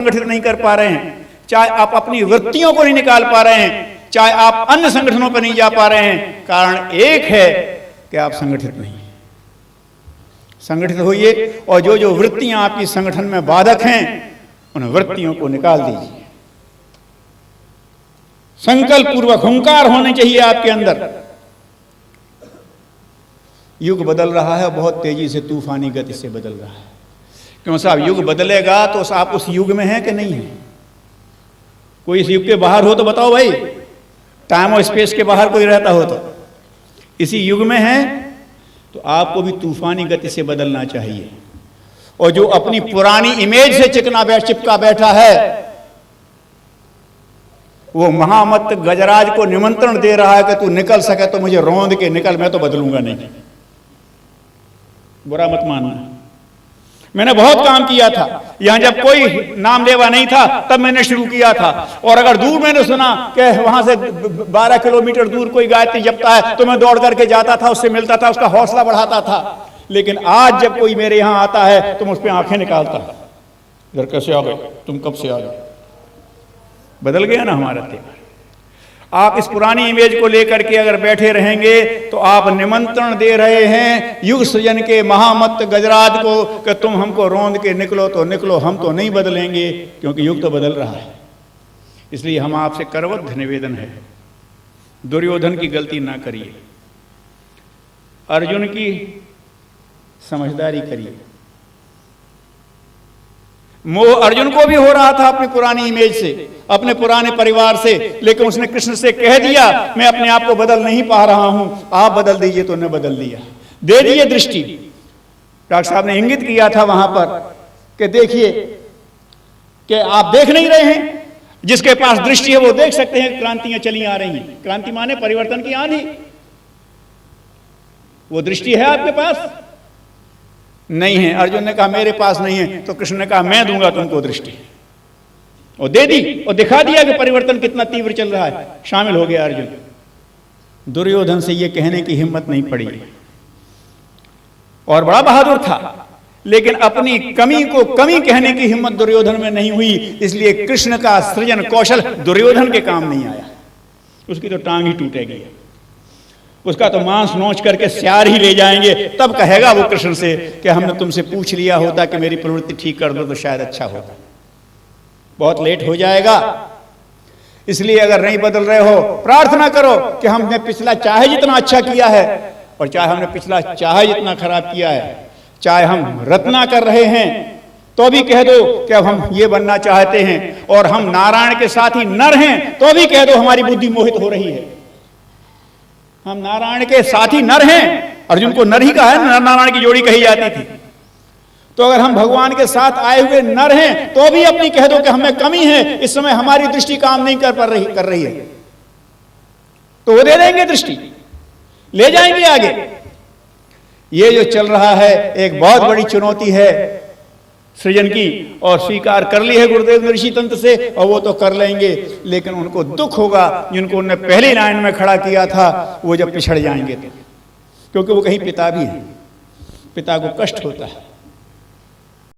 संगठित नहीं कर पा रहे हैं, चाहे आप अपनी वृत्तियों को नहीं निकाल पा रहे हैं, चाहे आप अन्य संगठनों पर नहीं जा पा रहे हैं, कारण एक है कि आप संगठित नहीं। संगठित होइए और जो जो वृत्तियां आपकी संगठन में बाधक हैं उन वृत्तियों को निकाल दीजिए। संकल्प पूर्वक हुंकार होने चाहिए आपके अंदर। युग बदल रहा है, बहुत तेजी से तूफानी गति से बदल रहा है। क्यों साहब, युग बदलेगा तो आप उस युग में हैं कि नहीं है? कोई इस युग के बाहर हो तो बताओ भाई, टाइम और स्पेस के बाहर कोई रहता हो तो। इसी युग में है तो आपको भी तूफानी गति से बदलना चाहिए। और जो अपनी पुरानी इमेज से चिपका बैठा है, वो महामत गजराज को निमंत्रण दे रहा है कि तू निकल सके तो मुझे रौंद के निकल, मैं तो बदलूंगा नहीं। बुरा मत मानना। मैंने बहुत काम किया था यहां, जब कोई नाम लेवा नहीं था तब मैंने शुरू किया था। और अगर दूर मैंने सुना कि वहां से 12 किलोमीटर दूर कोई गायत्री जपता है तो मैं दौड़ करके जाता था, उससे मिलता था, उसका हौसला बढ़ाता था। लेकिन आज जब कोई मेरे यहां आता है तो मैं उस पर आंखें निकालता, इधर कैसे आ गए, तुम कब से आ गए? बदल गया ना हमारा तेवर। आप इस पुरानी इमेज को लेकर के अगर बैठे रहेंगे तो आप निमंत्रण दे रहे हैं युग सृजन के महामत गजराज को कि तुम हमको रौंद के निकलो तो निकलो, हम तो नहीं बदलेंगे, क्योंकि युग तो बदल रहा है। इसलिए हम आपसे करबद्ध निवेदन है, दुर्योधन की गलती ना करिए, अर्जुन की समझदारी करिए। मोह अर्जुन को भी हो रहा था अपनी पुरानी इमेज से, अपने पुराने परिवार से, लेकिन उसने कृष्ण से कह दिया मैं अपने आप को बदल नहीं पा रहा हूं, आप बदल दीजिए, तो उन्हें बदल दिया, दे दिए दृष्टि। डॉक्टर साहब ने इंगित किया था वहां पर कि देखिए कि आप देख नहीं रहे हैं, जिसके पास दृष्टि है वो देख सकते हैं क्रांतियां चली आ रही हैं। क्रांति माने परिवर्तन की आंधी। वो दृष्टि है आपके पास? नहीं है। अर्जुन ने कहा मेरे पास नहीं है, तो कृष्ण ने कहा मैं दूंगा तुमको दृष्टि, और दे दी और दिखा दिया कि परिवर्तन कितना तीव्र चल रहा है। शामिल हो गया अर्जुन। दुर्योधन से यह कहने की हिम्मत नहीं पड़ी, और बड़ा बहादुर था, लेकिन अपनी कमी को कमी कहने की हिम्मत दुर्योधन में नहीं हुई। इसलिए कृष्ण का सृजन कौशल दुर्योधन के काम नहीं आया। उसकी तो टांग ही टूटेगी, उसका तो मांस नोच करके स्यार ही ले जाएंगे। तब कहेगा वो कृष्ण से कि हमने तुमसे पूछ लिया होता कि मेरी प्रवृत्ति ठीक कर दो तो शायद अच्छा होता। बहुत लेट हो जाएगा। इसलिए अगर नहीं बदल रहे हो, प्रार्थना करो कि हमने पिछला चाहे जितना अच्छा किया है, और चाहे हमने पिछला चाहे जितना खराब किया है, चाहे हम रत्ना कर रहे हैं तो भी कह दो कि अब हम ये बनना चाहते हैं, और हम नारायण के साथ ही नर हैं तो भी कह दो हमारी बुद्धि मोहित हो रही है। हम नारायण के साथी नर हैं। अर्जुन को नर ही कहा है, नर नारायण की जोड़ी कही जाती थी। तो अगर हम भगवान के साथ आए हुए नर हैं तो भी अपनी कह दो कि हमें कमी है, इस समय हमारी दृष्टि काम नहीं कर रही है, तो वो दे देंगे दृष्टि, ले जाएंगे आगे। ये जो चल रहा है एक बहुत बड़ी चुनौती है सृजन की, और स्वीकार कर ली है गुरुदेव ने ऋषि तंत्र से, और वो तो कर लेंगे। लेकिन उनको दुख होगा जिनको उन्होंने पहली लाइन में खड़ा किया था, वो जब पिछड़ जाएंगे तो, क्योंकि वो कहीं पिता भी है, पिता को कष्ट होता है।